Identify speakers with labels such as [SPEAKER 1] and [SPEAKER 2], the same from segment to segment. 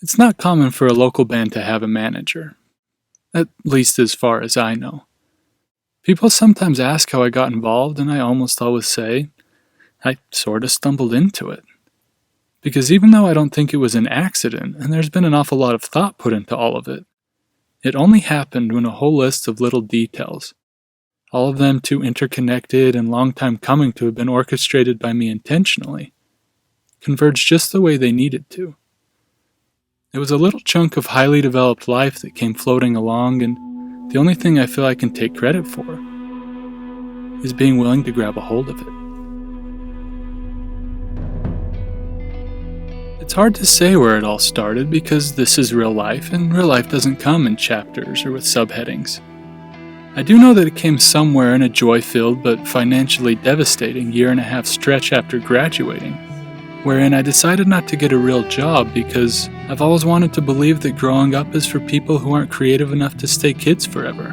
[SPEAKER 1] It's not common for a local band to have a manager, at least as far as I know. People sometimes ask how I got involved, and I almost always say, I sorta stumbled into it. Because even though I don't think it was an accident, and there's been an awful lot of thought put into all of it, it only happened when a whole list of little details, all of them too interconnected and long time coming to have been orchestrated by me intentionally, converged just the way they needed to. It was a little chunk of highly developed life that came floating along, and the only thing I feel I can take credit for is being willing to grab a hold of it. It's hard to say where it all started because this is real life, and real life doesn't come in chapters or with subheadings. I do know that it came somewhere in a joy-filled but financially devastating year-and-a-half stretch after graduating, wherein I decided not to get a real job because I've always wanted to believe that growing up is for people who aren't creative enough to stay kids forever.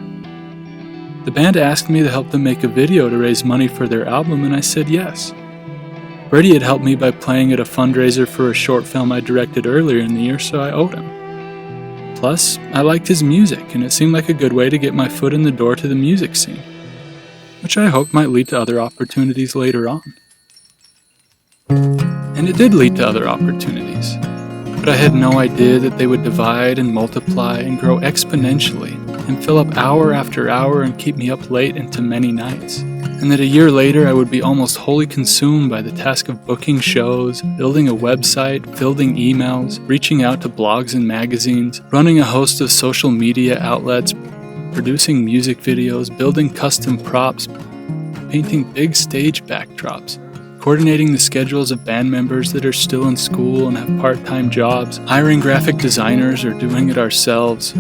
[SPEAKER 1] The band asked me to help them make a video to raise money for their album, and I said yes. Brady had helped me by playing at a fundraiser for a short film I directed earlier in the year, so I owed him. Plus, I liked his music, and it seemed like a good way to get my foot in the door to the music scene, which I hoped might lead to other opportunities later on. And it did lead to other opportunities, but I had no idea that they would divide and multiply and grow exponentially and fill up hour after hour and keep me up late into many nights, and that a year later I would be almost wholly consumed by the task of booking shows, building a website, fielding emails, reaching out to blogs and magazines, running a host of social media outlets, producing music videos, building custom props, painting big stage backdrops, coordinating the schedules of band members that are still in school and have part-time jobs, hiring graphic designers or doing it ourselves,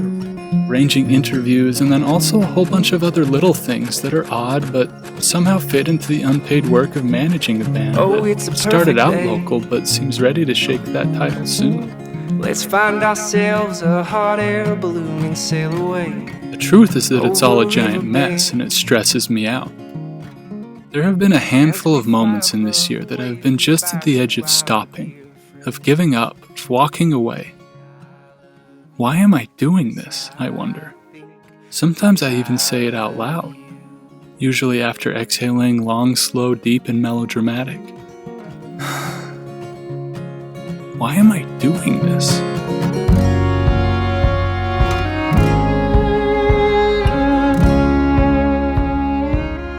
[SPEAKER 1] arranging interviews, and then also a whole bunch of other little things that are odd but somehow fit into the unpaid work of managing a band that started out local but seems ready to shake that title soon.
[SPEAKER 2] Let's find ourselves a hot air balloon and sail away.
[SPEAKER 1] The truth is that it's all a giant mess and it stresses me out. There have been a handful of moments in this year that I have been just at the edge of stopping, of giving up, of walking away. Why am I doing this, I wonder? Sometimes I even say it out loud, usually after exhaling long, slow, deep, and melodramatic. Why am I doing this?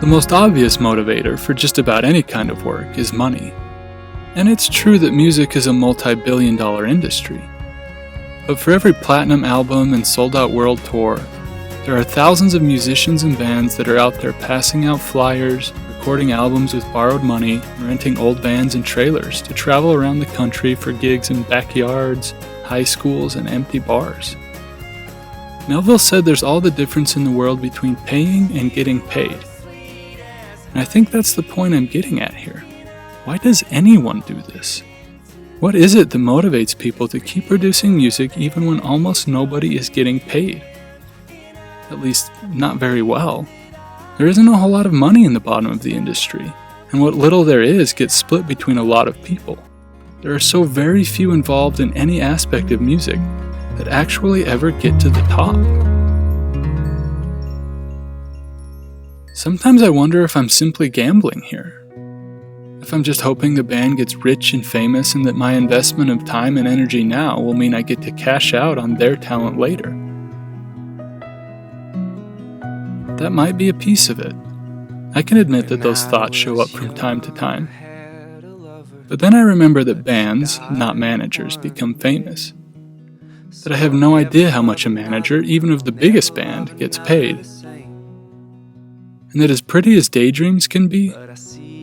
[SPEAKER 1] The most obvious motivator for just about any kind of work is money. And it's true that music is a multi-billion-dollar industry. But for every platinum album and sold-out world tour, there are thousands of musicians and bands that are out there passing out flyers, recording albums with borrowed money, and renting old vans and trailers to travel around the country for gigs in backyards, high schools, and empty bars. Melville said there's all the difference in the world between paying and getting paid. And I think that's the point I'm getting at here. Why does anyone do this? What is it that motivates people to keep producing music even when almost nobody is getting paid? At least, not very well. There isn't a whole lot of money in the bottom of the industry, and what little there is gets split between a lot of people. There are so very few involved in any aspect of music that actually ever get to the top. Sometimes I wonder if I'm simply gambling here. If I'm just hoping the band gets rich and famous and that my investment of time and energy now will mean I get to cash out on their talent later. That might be a piece of it. I can admit that those thoughts show up from time to time. But then I remember that bands, not managers, become famous. That I have no idea how much a manager, even of the biggest band, gets paid. And that as pretty as daydreams can be,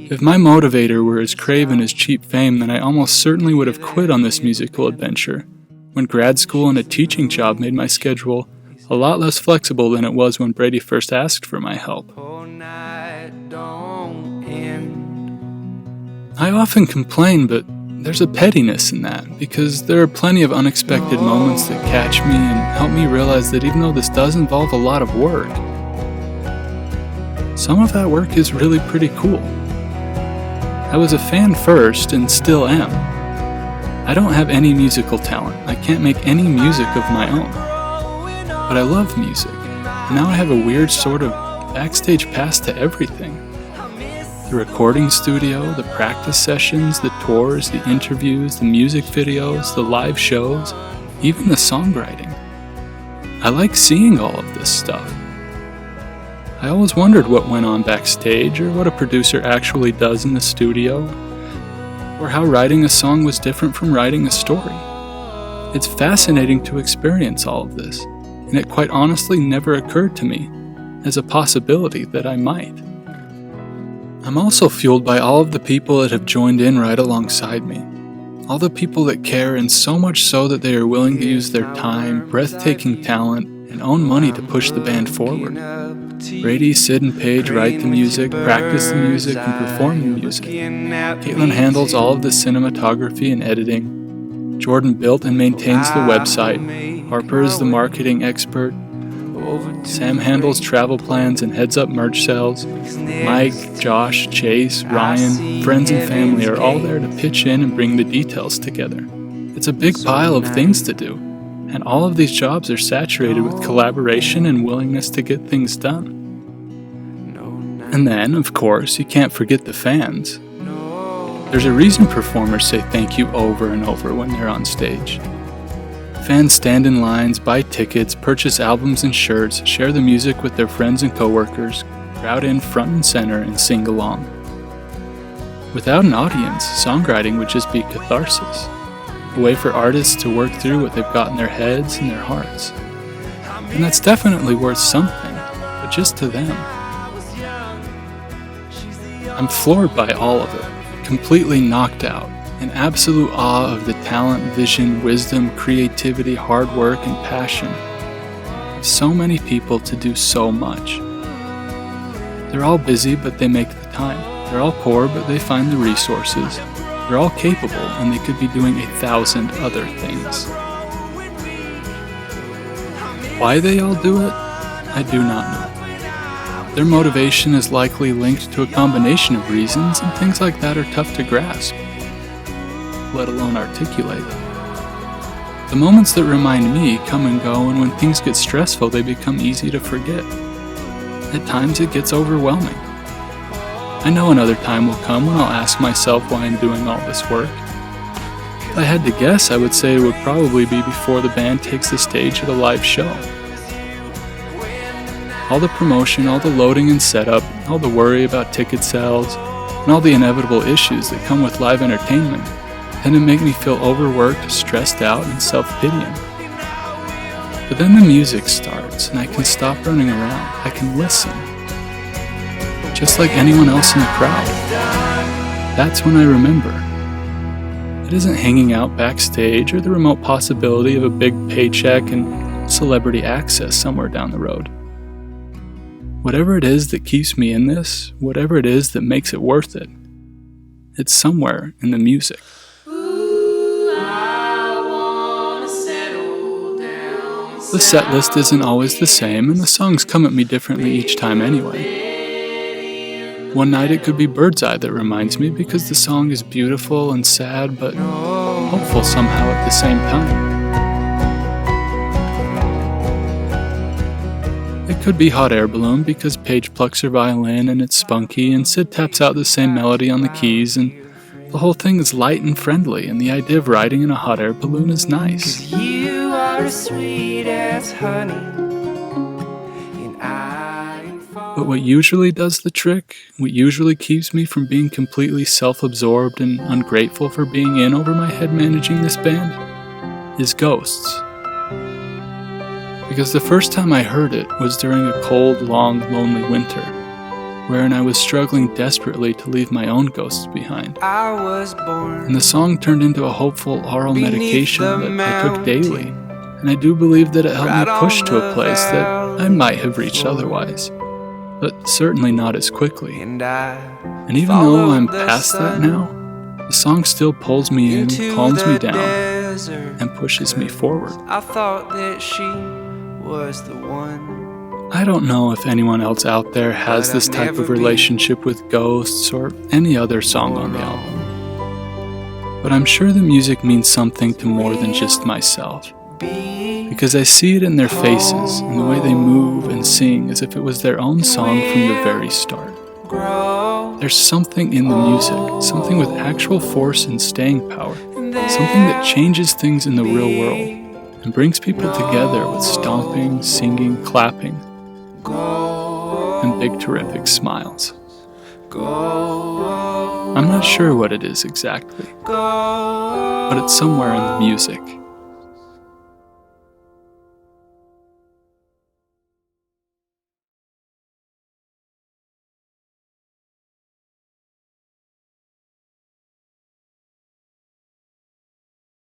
[SPEAKER 1] if my motivator were as craven as cheap fame, then I almost certainly would have quit on this musical adventure, when grad school and a teaching job made my schedule a lot less flexible than it was when Brady first asked for my help. I often complain, but there's a pettiness in that, because there are plenty of unexpected moments that catch me and help me realize that even though this does involve a lot of work, some of that work is really pretty cool. I was a fan first and still am. I don't have any musical talent. I can't make any music of my own. But I love music. And now I have a weird sort of backstage pass to everything. The recording studio, the practice sessions, the tours, the interviews, the music videos, the live shows, even the songwriting. I like seeing all of this stuff. I always wondered what went on backstage, or what a producer actually does in the studio, or how writing a song was different from writing a story. It's fascinating to experience all of this, and it quite honestly never occurred to me as a possibility that I might. I'm also fueled by all of the people that have joined in right alongside me. All the people that care, and so much so that they are willing to use their time, breathtaking talent, and own money to push the band forward. Brady, Sid, and Paige write the music, practice the music, and perform the music. Caitlin handles all of the cinematography and editing. Jordan built and maintains the website. Harper is the marketing expert. Sam handles travel plans and heads up merch sales. Mike, Josh, Chase, Ryan, friends and family are all there to pitch in and bring the details together. It's a big pile of things to do, and all of these jobs are saturated with collaboration and willingness to get things done. And then, of course, you can't forget the fans. There's a reason performers say thank you over and over when they're on stage. Fans stand in lines, buy tickets, purchase albums and shirts, share the music with their friends and coworkers, crowd in front and center, and sing along. Without an audience, songwriting would just be catharsis, a way for artists to work through what they've got in their heads and their hearts. And that's definitely worth something, but just to them. I'm floored by all of it, completely knocked out. In absolute awe of the talent, vision, wisdom, creativity, hard work, and passion of so many people to do so much. They're all busy, but they make the time. They're all poor, but they find the resources. They're all capable, and they could be doing 1,000 other things. Why they all do it, I do not know. Their motivation is likely linked to a combination of reasons, and things like that are tough to grasp, let alone articulate. The moments that remind me come and go, and when things get stressful, they become easy to forget. At times it gets overwhelming. I know another time will come when I'll ask myself why I'm doing all this work. If I had to guess, I would say it would probably be before the band takes the stage at a live show. All the promotion, all the loading and setup, all the worry about ticket sales, and all the inevitable issues that come with live entertainment tend to make me feel overworked, stressed out, and self-pitying. But then the music starts, and I can stop running around. I can listen, just like anyone else in the crowd. That's when I remember. It isn't hanging out backstage or the remote possibility of a big paycheck and celebrity access somewhere down the road. Whatever it is that keeps me in this, whatever it is that makes it worth it, it's somewhere in the music. The set list isn't always the same, and the songs come at me differently each time anyway. One night it could be Bird's Eye that reminds me because the song is beautiful and sad, but hopeful somehow at the same time. It could be Hot Air Balloon because Paige plucks her violin and it's spunky, and Sid taps out the same melody on the keys, and the whole thing is light and friendly, and the idea of riding in a hot air balloon is nice.
[SPEAKER 2] You are as sweet as honey.
[SPEAKER 1] But what usually does the trick, what usually keeps me from being completely self-absorbed and ungrateful for being in over my head managing this band, is Ghosts. Because the first time I heard it was during a cold, long, lonely winter, wherein I was struggling desperately to leave my own ghosts behind.
[SPEAKER 2] I was born.
[SPEAKER 1] And the song turned into a hopeful oral medication that I took daily, and I do believe that it helped me push to a place that I might have reached otherwise, but certainly not as quickly. And even though I'm past that now, the song still pulls me in, calms me down, and pushes me forward.
[SPEAKER 2] I thought that she was the one.
[SPEAKER 1] I don't know if anyone else out there has this type of relationship with Ghosts or any other song on the album. But I'm sure the music means something to more than just myself, because I see it in their faces, in the way they move and sing as if it was their own song from the very start. There's something in the music, something with actual force and staying power, something that changes things in the real world and brings people together with stomping, singing, clapping, and big terrific smiles. I'm not sure what it is exactly, but it's somewhere in the music.